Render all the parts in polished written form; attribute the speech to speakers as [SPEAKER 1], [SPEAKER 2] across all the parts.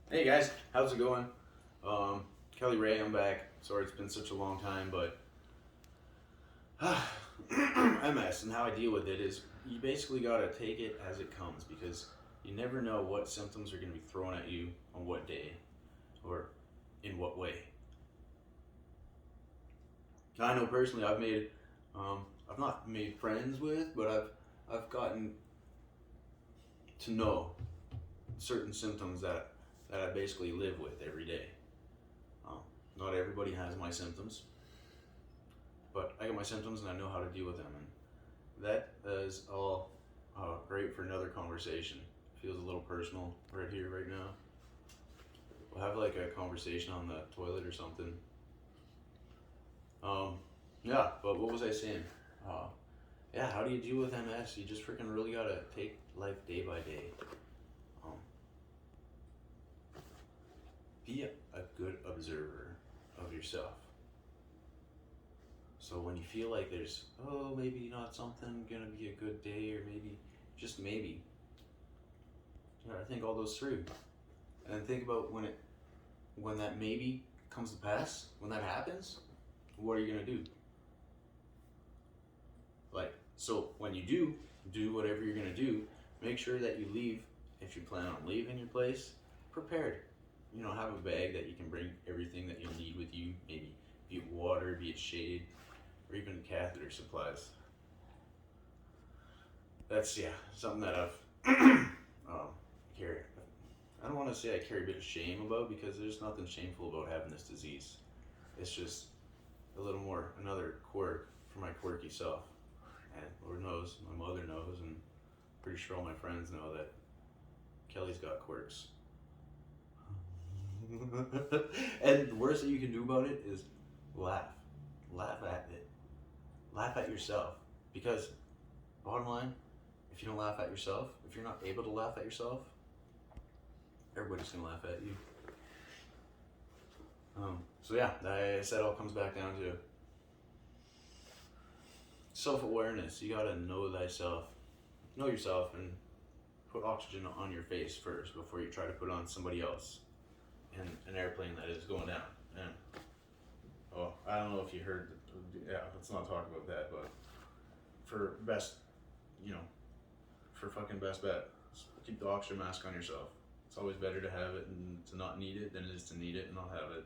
[SPEAKER 1] Hey guys, how's it going? Kelly Ray, I'm back. Sorry it's been such a long time, but MS and how I deal with it is you basically gotta take it as it comes because you never know what symptoms are gonna be thrown at you on what day or in what way. I know personally I've not made friends with, but I've gotten to know certain symptoms that I basically live with every day. Um, Not everybody has my symptoms, but I got my symptoms and I know how to deal with them. And that is all great for another conversation. Feels a little personal right here, right now. We'll have like a conversation on the toilet or something. Um, yeah, but what was I saying? Uh, yeah, how do you deal with MS? You just freaking really gotta take life day by day. Um, be a good observer of yourself. So when you feel like there's, oh, maybe not something gonna be a good day, or maybe, just maybe, you gotta think all those through. And then think about when that maybe comes to pass, when that happens, what are you gonna do? Like, so when you do whatever you're gonna do, make sure that you leave, if you plan on leaving your place, prepared. You know, have a bag that you can bring everything that you need with you, maybe be it water, be it shade, or even catheter supplies. That's, yeah, something that I've carry. I don't want to say I carry a bit of shame about because there's nothing shameful about having this disease. It's just a little more another quirk for my quirky self. And Lord knows, my mother knows, and pretty sure all my friends know that Kelly's got quirks. And the worst that you can do about it is laugh. Laugh at it. Laugh at yourself. Because, bottom line, if you don't laugh at yourself, if you're not able to laugh at yourself, everybody's gonna laugh at you. So yeah, I said it all comes back down to self-awareness. You gotta know thyself, know yourself, and put oxygen on your face first before you try to put on somebody else in an airplane that is going down. And oh, I don't know if you heard. Yeah, let's not talk about that. But for best, you know, for fucking best bet, keep the oxygen mask on yourself. It's always better to have it and to not need it than it is to need it and not have it.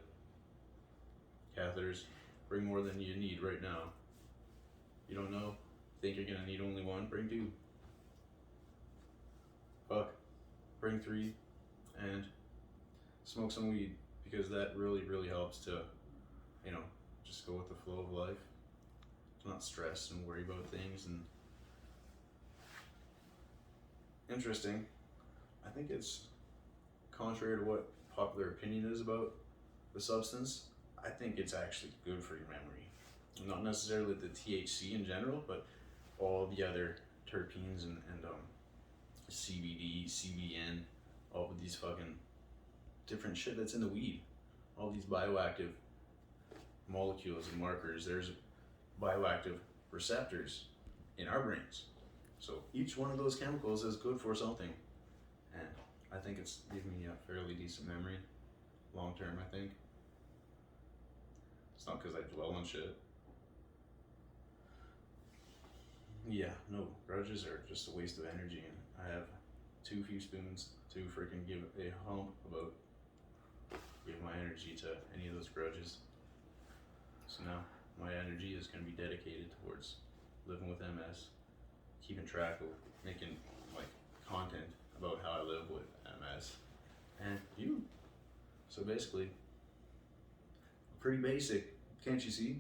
[SPEAKER 1] Catheters, bring more than you need right now. You don't know, think you're gonna need only one, bring two. Fuck, bring three, and smoke some weed because that really, really helps to, you know, just go with the flow of life. To not stress and worry about things. And interesting, I think it's contrary to what popular opinion is about the substance. I think it's actually good for your memory. Not necessarily the THC in general, but all the other terpenes and CBD, CBN, all of these fucking different shit that's in the weed. All these bioactive molecules and markers. There's bioactive receptors in our brains. So each one of those chemicals is good for something. And I think it's given me a fairly decent memory, long term, I think. It's not because I dwell on shit. Yeah, no, grudges are just a waste of energy, and I have too few spoons to freaking give a hump about giving my energy to any of those grudges. So now my energy is going to be dedicated towards living with MS, keeping track of making like content about how I live with MS, and you. So basically, pretty basic, can't you see?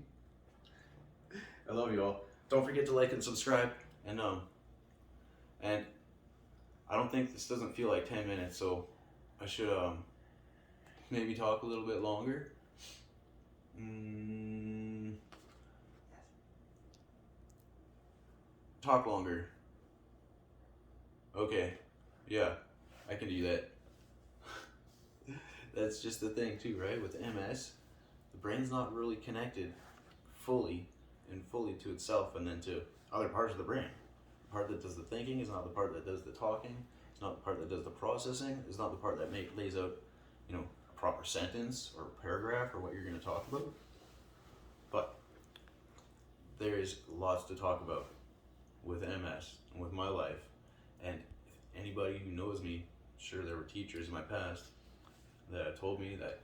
[SPEAKER 1] I love you all. Don't forget to like and subscribe, and I don't think this doesn't feel like 10 minutes, so I should maybe talk a little bit longer. Talk longer. Okay, yeah, I can do that. That's just the thing too, right? With MS, the brain's not really connected fully to itself and then to other parts of the brain. The part that does the thinking is not the part that does the talking. It's not the part that does the processing. It's not the part that lays out a proper sentence or paragraph or what you're going to talk about. But there is lots to talk about with MS and with my life. And anybody who knows me, sure there were teachers in my past that told me that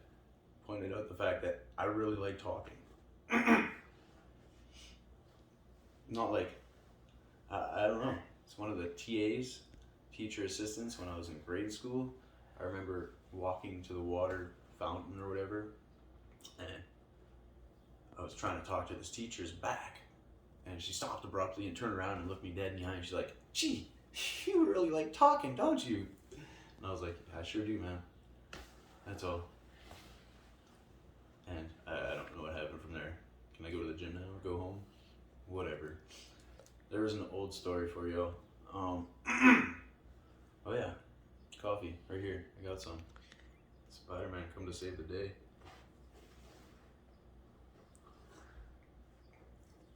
[SPEAKER 1] pointed out the fact that I really like talking. Not like, I don't know. It's one of the TAs, teacher assistants, when I was in grade school. I remember walking to the water fountain or whatever, and I was trying to talk to this teacher's back, and she stopped abruptly and turned around and looked me dead in the eye, and she's like, "Gee, you really like talking, don't you?" And I was like, "I sure do, man. That's all." And I don't know what happened from there. Can I go to the gym now or go home? Whatever. There was an old story for y'all. Oh yeah, coffee right here. I got some. Spider-Man come to save the day.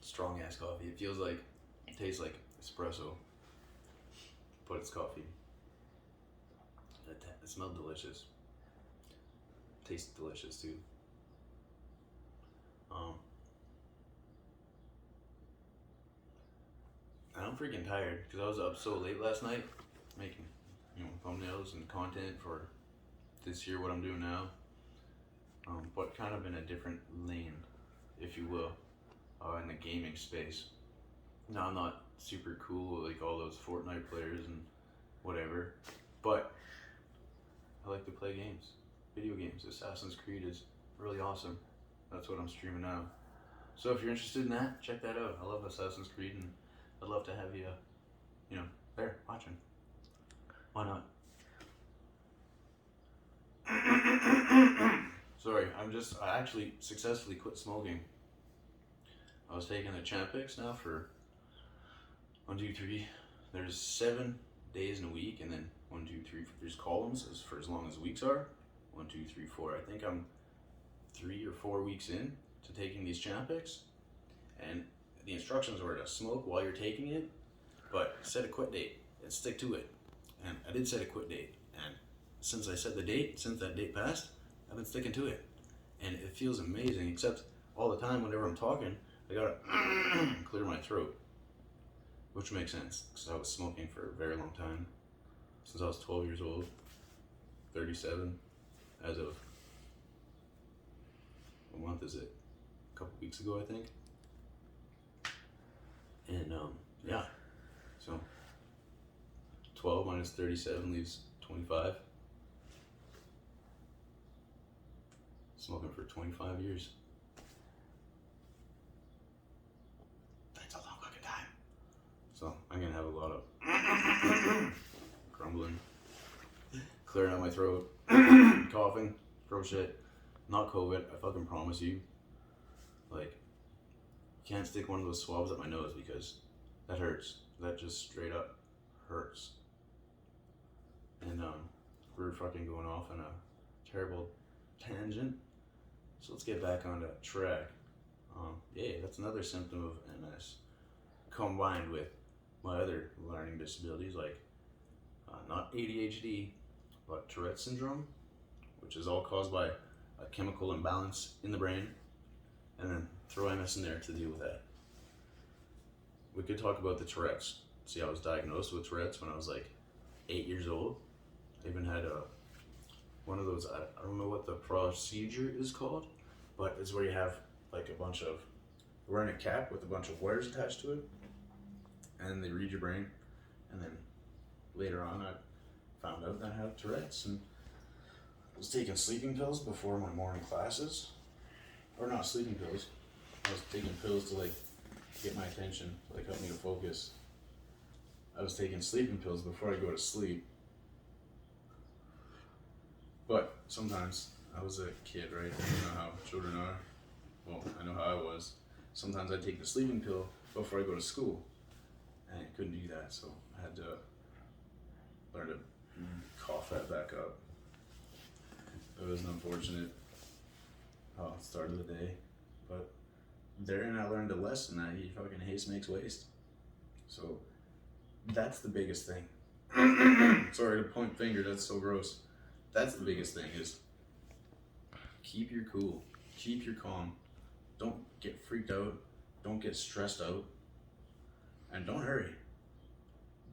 [SPEAKER 1] Strong ass coffee. It tastes like espresso, but it's coffee. It smelled delicious. Tastes delicious too. I'm freaking tired because I was up so late last night making, thumbnails and content for this year, what I'm doing now. But kind of in a different lane, if you will, in the gaming space. Now, I'm not super cool like all those Fortnite players and whatever, but I like to play games, video games. Assassin's Creed is really awesome. That's what I'm streaming now. So if you're interested in that, check that out. I love Assassin's Creed, and I'd love to have you, there watching. Why not? Sorry, I actually successfully quit smoking. I was taking the Champix now for 1, 2, 3. There's 7 days in a week, and then 1, 2, 3. There's columns for as long as weeks are. 1, 2, 3, 4. I think I'm 3 or 4 weeks in to taking these Champix, and the instructions were to smoke while you're taking it, but set a quit date and stick to it. And I did set a quit date, and since that date passed, I've been sticking to it, and it feels amazing. Except all the time, whenever I'm talking, I gotta clear my throat, which makes sense because I was smoking for a very long time, since I was 12 years old, 37, as of, what month is it? A couple weeks ago, I think. And yeah, so 12 minus 37 leaves 25. Smoking for 25 years. That's a long fucking time. So I'm gonna have a lot of grumbling, clearing out my throat, coughing, throat shit. Not COVID, I fucking promise you. Like, you can't stick one of those swabs up my nose because that hurts. That just straight up hurts. And we're fucking going off on a terrible tangent. So let's get back on that track. Yeah, that's another symptom of MS, combined with my other learning disabilities, like not ADHD, but Tourette syndrome, which is all caused by a chemical imbalance in the brain, and then throw MS in there to deal with that. We could talk about the Tourette's. See, I was diagnosed with Tourette's when I was like 8 years old. I even had one of those, I don't know what the procedure is called, but it's where you have like a bunch of, wearing a cap with a bunch of wires attached to it, and they read your brain. And then later on I found out that I had Tourette's, and I was taking sleeping pills before my morning classes. Or not sleeping pills, I was taking pills to like get my attention, to like help me to focus. I was taking sleeping pills before I go to sleep. But sometimes, I was a kid, right? You know how children are. Well, I know how I was. Sometimes I'd take the sleeping pill before I go to school, and I couldn't do that, so I had to learn to cough that back up. It was an unfortunate start of the day, but therein I learned a lesson that fucking haste makes waste. So that's the biggest thing. Sorry to point finger, that's so gross. That's the biggest thing, is keep your cool, keep your calm. Don't get freaked out, don't get stressed out, and don't hurry.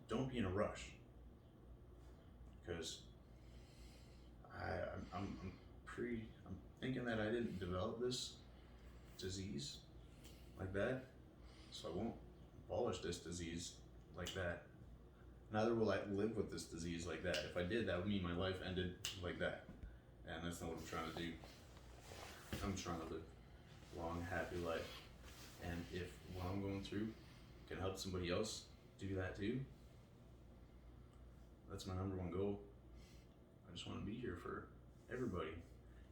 [SPEAKER 1] Don't be in a rush. Because I'm thinking that I didn't develop this disease like that, so I won't abolish this disease like that. Neither will I live with this disease like that. If I did, that would mean my life ended like that. And that's not what I'm trying to do. I'm trying to live a long, happy life. And if what I'm going through can help somebody else do that too, that's my number one goal. I just want to be here for everybody.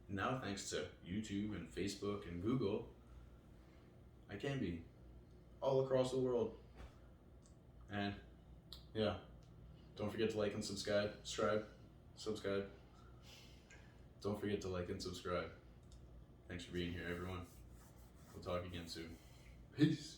[SPEAKER 1] And now, thanks to YouTube and Facebook and Google, I can be all across the world. And yeah, don't forget to like and subscribe. Don't forget to like and subscribe. Thanks for being here, everyone. We'll talk again soon. Peace.